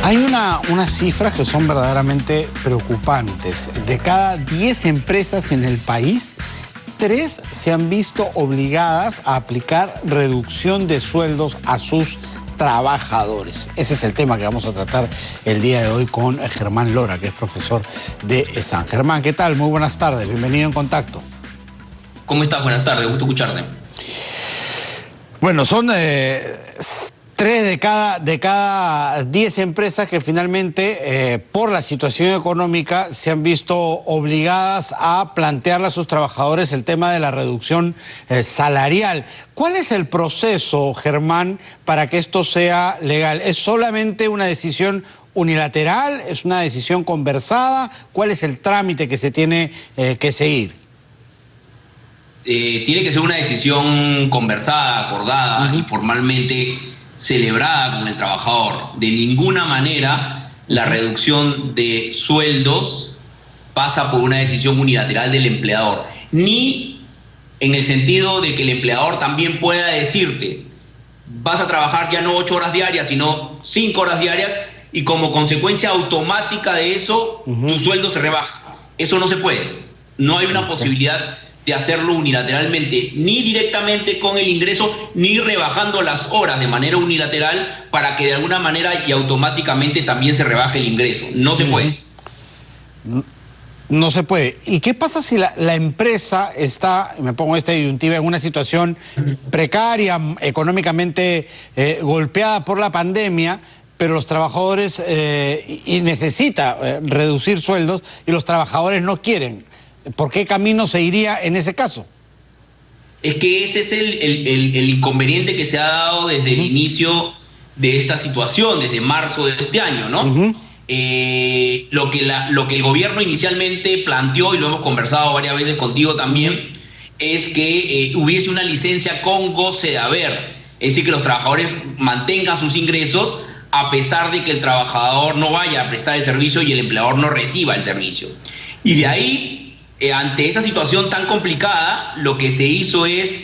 Hay unas cifras que son verdaderamente preocupantes. De cada 10 empresas en el país, 3 se han visto obligadas a aplicar reducción de sueldos a sus trabajadores. Ese es el tema que vamos a tratar el día de hoy con Germán Lora, que es profesor de San Germán. ¿Qué tal? Muy buenas tardes. Bienvenido en Contacto. ¿Cómo estás? Buenas tardes. Gusto escucharte. Bueno, son 3 de cada 10 empresas que finalmente, por la situación económica, se han visto obligadas a plantearle a sus trabajadores el tema de la reducción salarial. ¿Cuál es el proceso, Germán, para que esto sea legal? ¿Es solamente una decisión unilateral? ¿Es una decisión conversada? ¿Cuál es el trámite que se tiene que seguir? Tiene que ser una decisión conversada, acordada y formalmente celebrada con el trabajador. De ninguna manera la reducción de sueldos pasa por una decisión unilateral del empleador, ni en el sentido de que el empleador también pueda decirte: vas a trabajar ya no 8 horas diarias, sino 5 horas diarias, y como consecuencia automática de eso, tu sueldo se rebaja. Eso no se puede. No hay una posibilidad de hacerlo unilateralmente, ni directamente con el ingreso, ni rebajando las horas de manera unilateral para que de alguna manera y automáticamente también se rebaje el ingreso. No se puede. No se puede. ¿Y qué pasa si la empresa está, me pongo esta disyuntiva, en una situación precaria, económicamente golpeada por la pandemia, pero los trabajadores, y necesita reducir sueldos, y los trabajadores no quieren? ¿Por qué camino se iría en ese caso? Es que ese es el inconveniente que se ha dado desde el inicio de esta situación, desde marzo de este año, ¿no? Lo que el gobierno inicialmente planteó, y lo hemos conversado varias veces contigo también, es que hubiese una licencia con goce de haber. Es decir, que los trabajadores mantengan sus ingresos a pesar de que el trabajador no vaya a prestar el servicio y el empleador no reciba el servicio. Y de ahí, ante esa situación tan complicada, lo que se hizo es,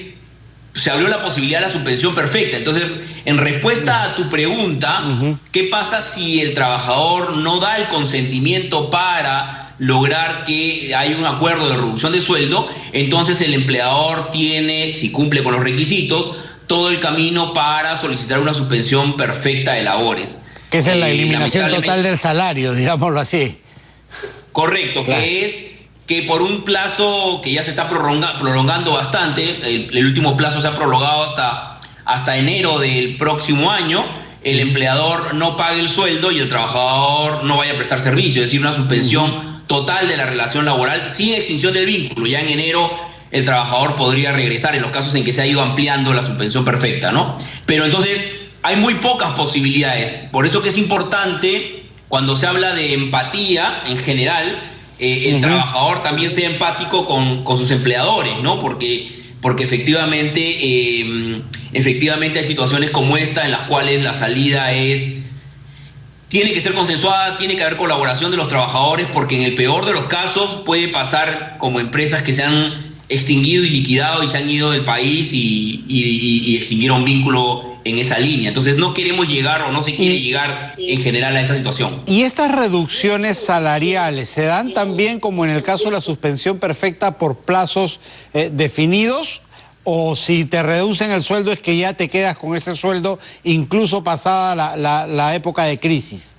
se abrió la posibilidad de la suspensión perfecta. Entonces, en respuesta a tu pregunta, ¿qué pasa si el trabajador no da el consentimiento para lograr que haya un acuerdo de reducción de sueldo? Entonces el empleador tiene, si cumple con los requisitos, todo el camino para solicitar una suspensión perfecta de labores. Que es la eliminación total del salario, digámoslo así. Correcto, claro. Que es que por un plazo que ya se está prolongando bastante, el último plazo se ha prolongado hasta enero del próximo año, el empleador no pague el sueldo y el trabajador no vaya a prestar servicio, es decir, una suspensión total de la relación laboral sin extinción del vínculo. Ya en enero el trabajador podría regresar en los casos en que se ha ido ampliando la suspensión perfecta, ¿no? Pero entonces hay muy pocas posibilidades. Por eso que es importante, cuando se habla de empatía en general, el trabajador también sea empático con sus empleadores, ¿no? Porque efectivamente hay situaciones como esta en las cuales la salida tiene que ser consensuada, tiene que haber colaboración de los trabajadores, porque en el peor de los casos puede pasar como empresas que se han extinguido y liquidado y se han ido del país y extinguieron vínculo en esa línea. Entonces no queremos llegar, o no se quiere llegar en general a esa situación. ¿Y estas reducciones salariales se dan también, como en el caso de la suspensión perfecta, por plazos definidos? ¿O si te reducen el sueldo es que ya te quedas con ese sueldo incluso pasada la época de crisis?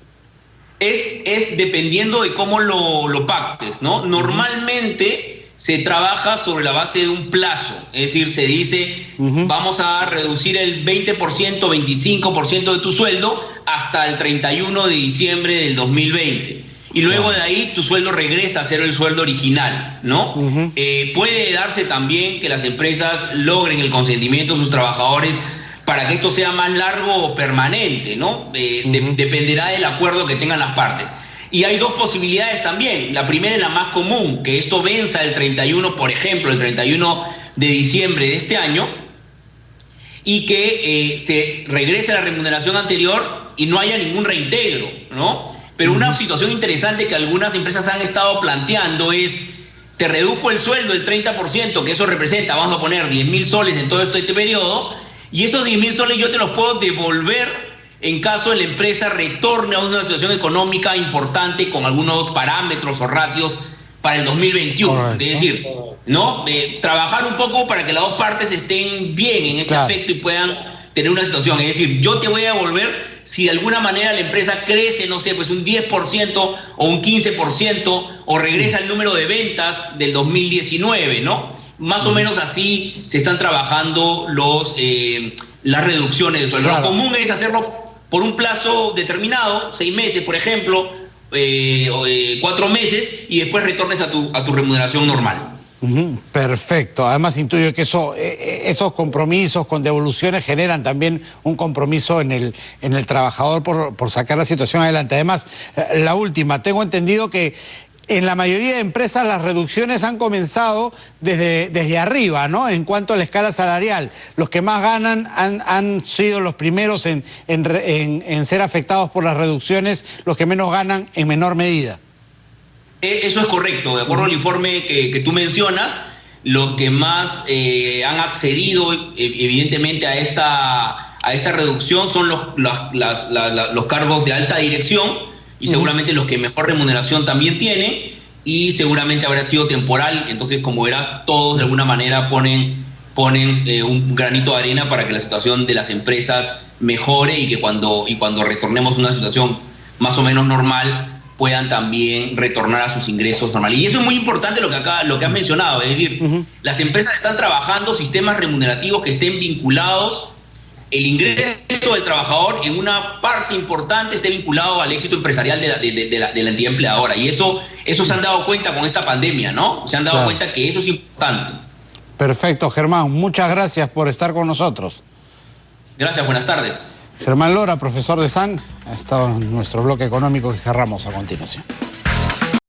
Es dependiendo de cómo lo pactes, ¿no? Normalmente se trabaja sobre la base de un plazo, es decir, se dice, vamos a reducir el 20%, 25% de tu sueldo hasta el 31 de diciembre del 2020. Y luego de ahí tu sueldo regresa a ser el sueldo original, ¿no? Puede darse también que las empresas logren el consentimiento de sus trabajadores para que esto sea más largo o permanente, ¿no? Dependerá del acuerdo que tengan las partes. Y hay 2 posibilidades también. La primera es la más común, que esto venza el 31, por ejemplo, el 31 de diciembre de este año, y que se regrese a la remuneración anterior y no haya ningún reintegro, ¿no? Pero una situación interesante que algunas empresas han estado planteando es: te redujo el sueldo el 30%, que eso representa, vamos a poner 10.000 soles en todo este periodo, y esos 10.000 soles yo te los puedo devolver en caso de la empresa retorne a una situación económica importante con algunos parámetros o ratios para el 2021. Correcto. Es decir, ¿no? Trabajar un poco para que las dos partes estén bien en este aspecto y puedan tener una situación. Es decir, yo te voy a devolver si de alguna manera la empresa crece, no sé, pues un 10% o un 15% o regresa el número de ventas del 2019, ¿no? Más o menos así se están trabajando las reducciones de sueldo. Lo común es hacerlo por un plazo determinado, 6 meses, por ejemplo, 4 meses, y después retornes a tu remuneración normal. Perfecto. Además intuyo que esos compromisos con devoluciones generan también un compromiso en el trabajador por sacar la situación adelante. Además, la última, tengo entendido que en la mayoría de empresas las reducciones han comenzado desde arriba, ¿no? En cuanto a la escala salarial, los que más ganan han sido los primeros en ser afectados por las reducciones, los que menos ganan en menor medida. Eso es correcto. De acuerdo al informe que tú mencionas, los que más han accedido evidentemente a esta reducción son los cargos de alta dirección, y seguramente los que mejor remuneración también tienen, y seguramente habrá sido temporal. Entonces, como verás, todos de alguna manera ponen un granito de arena para que la situación de las empresas mejore y que cuando retornemos a una situación más o menos normal puedan también retornar a sus ingresos normales. Y eso es muy importante lo que has mencionado, es decir, las empresas están trabajando sistemas remunerativos que estén vinculados, el ingreso del trabajador en una parte importante esté vinculado al éxito empresarial de la entidad empleadora. Y eso se han dado cuenta con esta pandemia, ¿no? Se han dado cuenta que eso es importante. Perfecto, Germán. Muchas gracias por estar con nosotros. Gracias, buenas tardes. Germán Lora, profesor de SAN, ha estado en nuestro bloque económico que cerramos a continuación.